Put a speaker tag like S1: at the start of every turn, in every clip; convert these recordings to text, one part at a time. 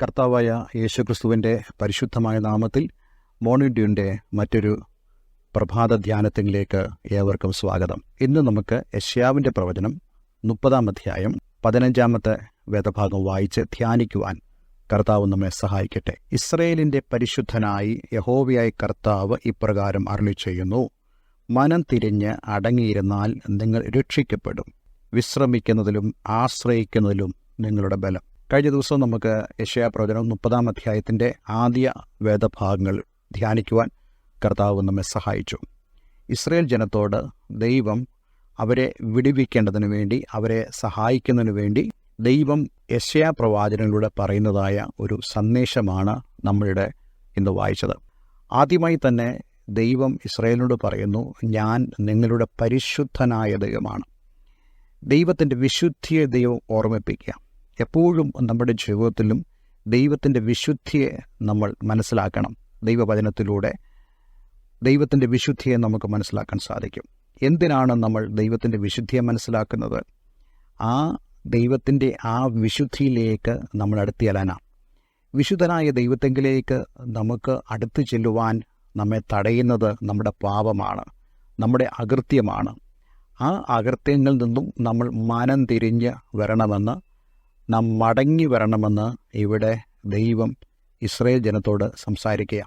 S1: കർത്താവായ യേശുക്രിസ്തുവിൻ്റെ പരിശുദ്ധമായ നാമത്തിൽ മോർണിംഗ് ഡ്യൂൻ്റെ മറ്റൊരു പ്രഭാത ധ്യാനത്തിലേക്ക് ഏവർക്കും സ്വാഗതം. ഇന്ന് നമുക്ക് യെശയ്യാവിൻ്റെ പ്രവചനം 30-ാം അധ്യായം 15-ാമത്തെ വേദഭാഗം വായിച്ച് ധ്യാനിക്കുവാൻ കർത്താവ് നമ്മെ സഹായിക്കട്ടെ. ഇസ്രയേലിൻ്റെ പരിശുദ്ധനായി യഹോവയായ കർത്താവ് ഇപ്രകാരം അരുളിച്ചെയ്യുന്നു: മനം തിരിഞ്ഞ് അടങ്ങിയിരുന്നാൽ നിങ്ങൾ രക്ഷിക്കപ്പെടും. വിശ്രമിക്കുന്നതിലും ആശ്രയിക്കുന്നതിലും നിങ്ങളുടെ ബലം. കഴിഞ്ഞ ദിവസം നമുക്ക് യെശയ്യാ പ്രവചനം 30-ാം അധ്യായത്തിൻ്റെ ആദ്യ വേദഭാഗങ്ങൾ ധ്യാനിക്കുവാൻ കർത്താവ് നമ്മെ സഹായിച്ചു. ഇസ്രയേൽ ജനത്തോട് ദൈവം അവരെ വിടുവിക്കേണ്ടതിനു വേണ്ടി, അവരെ സഹായിക്കുന്നതിനു വേണ്ടി ദൈവം യെശയ്യാ പ്രവാചകനിലൂടെ പറയുന്നതായ ഒരു സന്ദേശമാണ് നമ്മളുടെ ഇന്ന് വായിച്ചത്. ആദ്യമായി തന്നെ ദൈവം ഇസ്രയേലിനോട് പറയുന്നു, ഞാൻ നിങ്ങളുടെ പരിശുദ്ധനായ ദൈവമാണ്. ദൈവത്തിൻ്റെ വിശുദ്ധിയെ ദൈവം ഓർമ്മിപ്പിക്കുക. എപ്പോഴും നമ്മുടെ ജീവിതത്തിലും ദൈവത്തിൻ്റെ വിശുദ്ധിയെ നമ്മൾ മനസ്സിലാക്കണം. ദൈവവചനത്തിലൂടെ ദൈവത്തിൻ്റെ വിശുദ്ധിയെ നമുക്ക് മനസ്സിലാക്കാൻ സാധിക്കും. എന്തിനാണ് നമ്മൾ ദൈവത്തിൻ്റെ വിശുദ്ധിയെ മനസ്സിലാക്കുന്നത്? ആ ദൈവത്തിൻ്റെ ആ വിശുദ്ധിയിലേക്ക് നമ്മൾ അടുത്ത് ചെല്ലാനാണ്. വിശുദ്ധനായ ദൈവത്തെങ്കിലേക്ക് നമുക്ക് അടുത്ത് ചെല്ലുവാൻ നമ്മെ തടയുന്നത് നമ്മുടെ പാപമാണ്, നമ്മുടെ അകൃത്യമാണ്. ആ അകൃത്യങ്ങളിൽ നിന്നും നമ്മൾ മനം തിരിഞ്ഞ് വരണമെന്ന്, നാം മടങ്ങി വരണമെന്ന് ഇവിടെ ദൈവം ഇസ്രായേൽ ജനത്തോട് സംസാരിക്കുക.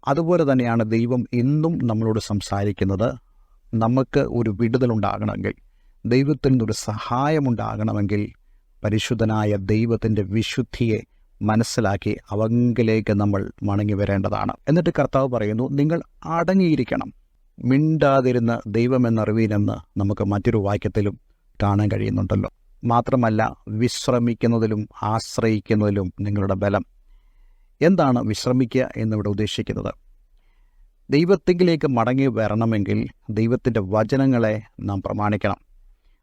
S1: അതുപോലെ തന്നെയാണ് ദൈവം ഇന്നും നമ്മളോട് സംസാരിക്കുന്നത്. നമുക്ക് ഒരു വിടുതലുണ്ടാകണമെങ്കിൽ, ദൈവത്തിൽ നിന്നൊരു സഹായമുണ്ടാകണമെങ്കിൽ പരിശുദ്ധനായ ദൈവത്തിൻ്റെ വിശുദ്ധിയെ മനസ്സിലാക്കി അവങ്കിലേക്ക് നമ്മൾ മടങ്ങി വരേണ്ടതാണ്. എന്നിട്ട് കർത്താവ് പറയുന്നു, നിങ്ങൾ അടങ്ങിയിരിക്കണം, മിണ്ടാതിരുന്ന് ദൈവമെന്നറിവീനെന്ന് നമുക്ക് മറ്റൊരു വാക്യത്തിലും കാണാൻ കഴിയുന്നുണ്ടല്ലോ. മാത്രമല്ല, വിശ്രമിക്കുന്നതിലും ആശ്രയിക്കുന്നതിലും നിങ്ങളുടെ ബലം. എന്താണ് വിശ്രമിക്കുക എന്നിവിടെ ഉദ്ദേശിക്കുന്നത്? ദൈവത്തിലേക്ക് മടങ്ങി വരണമെങ്കിൽ ദൈവത്തിൻ്റെ വചനങ്ങളെ നാം പ്രമാണിക്കണം.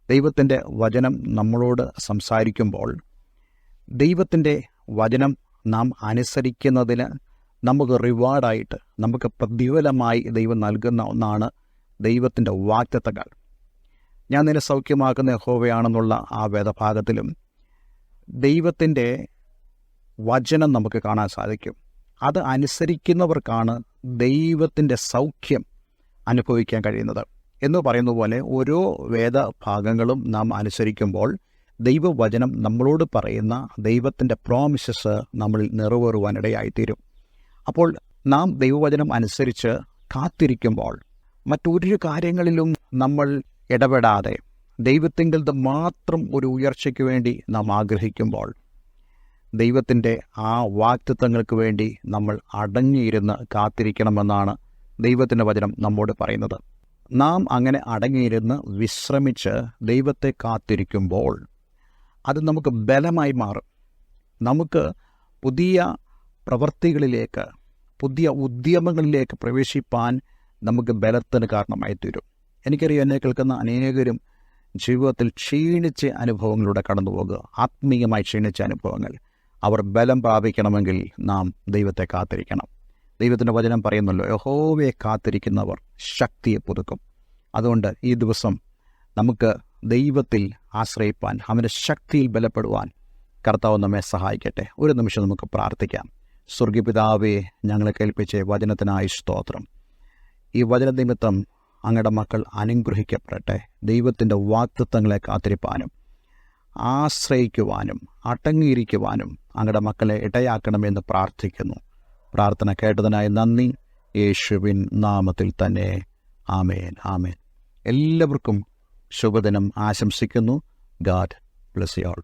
S1: ദൈവത്തിൻ്റെ വചനം നമ്മളോട് സംസാരിക്കുമ്പോൾ ദൈവത്തിൻ്റെ വചനം നാം അനുസരിക്കുന്നതിന് നമുക്ക് റിവാർഡായിട്ട്, നമുക്ക് പ്രതിഫലമായി ദൈവം നൽകുന്ന ഒന്നാണ് ദൈവത്തിൻ്റെ വാഗ്ദത്തങ്ങൾ. ഞാൻ നിന്നെ സൗഖ്യമാക്കുന്ന യഹോവയാണെന്നുള്ള ആ വേദഭാഗത്തിലും ദൈവത്തിൻ്റെ വചനം നമുക്ക് കാണാൻ സാധിക്കും. അത് അനുസരിക്കുന്നവർക്കാണ് ദൈവത്തിൻ്റെ സൗഖ്യം അനുഭവിക്കാൻ കഴിയുന്നത് എന്ന് പറയുന്ന പോലെ ഓരോ വേദഭാഗങ്ങളും നാം അനുസരിക്കുമ്പോൾ ദൈവവചനം നമ്മളോട് പറയുന്ന ദൈവത്തിൻ്റെ പ്രോമിസസ് നമ്മളിൽ നിറവേറുവാനിടയായിത്തീരും. അപ്പോൾ നാം ദൈവവചനം അനുസരിച്ച് കാത്തിരിക്കുമ്പോൾ, മറ്റൊരു കാര്യങ്ങളിലും നമ്മൾ ഇടപെടാതെ ദൈവത്തിൻ്റെ മാത്രം ഒരു ഉയർച്ചയ്ക്ക് വേണ്ടി നാം ആഗ്രഹിക്കുമ്പോൾ, ദൈവത്തിൻ്റെ ആ വാഗ്ദത്തങ്ങൾക്ക് വേണ്ടി നമ്മൾ അടങ്ങിയിരുന്ന് കാത്തിരിക്കണമെന്നാണ് ദൈവത്തിൻ്റെ വചനം നമ്മോട് പറയുന്നത്. നാം അങ്ങനെ അടങ്ങിയിരുന്ന് വിശ്രമിച്ച് ദൈവത്തെ കാത്തിരിക്കുമ്പോൾ അത് നമുക്ക് ബലമായി മാറും. നമുക്ക് പുതിയ പ്രവൃത്തികളിലേക്ക്, പുതിയ ഉദ്യമങ്ങളിലേക്ക് പ്രവേശിപ്പാൻ നമുക്ക് ബലത്തിന് കാരണമായി തീരും. എനിക്കറിയാം, എന്നെ കേൾക്കുന്ന അനേകരും ജീവിതത്തിൽ ക്ഷീണിച്ച അനുഭവങ്ങളിലൂടെ കടന്നു പോകുക, ആത്മീയമായി ക്ഷീണിച്ച അനുഭവങ്ങൾ. അവർ ബലം പ്രാപിക്കണമെങ്കിൽ നാം ദൈവത്തെ കാത്തിരിക്കണം. ദൈവത്തിൻ്റെ വചനം പറയുന്നല്ലോ, യഹോവയെ കാത്തിരിക്കുന്നവർ ശക്തിയെ പുതുക്കും. അതുകൊണ്ട് ഈ ദിവസം നമുക്ക് ദൈവത്തിൽ ആശ്രയിപ്പാൻ, അവൻ്റെ ശക്തിയിൽ ബലപ്പെടുവാൻ കർത്താവ് നമ്മെ സഹായിക്കട്ടെ. ഒരു നിമിഷം നമുക്ക് പ്രാർത്ഥിക്കാം. സ്വർഗീയപിതാവേ, ഞങ്ങളെ കേൾപ്പിച്ച വചനത്തിനായി സ്തോത്രം. ഈ വചന നിമിത്തം അങ്ങയുടെ മക്കൾ അനുഗ്രഹിക്കപ്പെടട്ടെ. ദൈവത്തിൻ്റെ വാഗ്ദത്തങ്ങളെ കാത്തിരിപ്പാനും ആശ്രയിക്കുവാനും അടങ്ങിയിരിക്കുവാനും അങ്ങയുടെ മക്കളെ ഇടയാക്കണമെന്ന് പ്രാർത്ഥിക്കുന്നു. പ്രാർത്ഥന കേട്ടതിനായി നന്ദി. യേശുവിൻ നാമത്തിൽ തന്നെ ആമേൻ, ആമേൻ. എല്ലാവർക്കും ശുഭദിനം ആശംസിക്കുന്നു. God bless you all.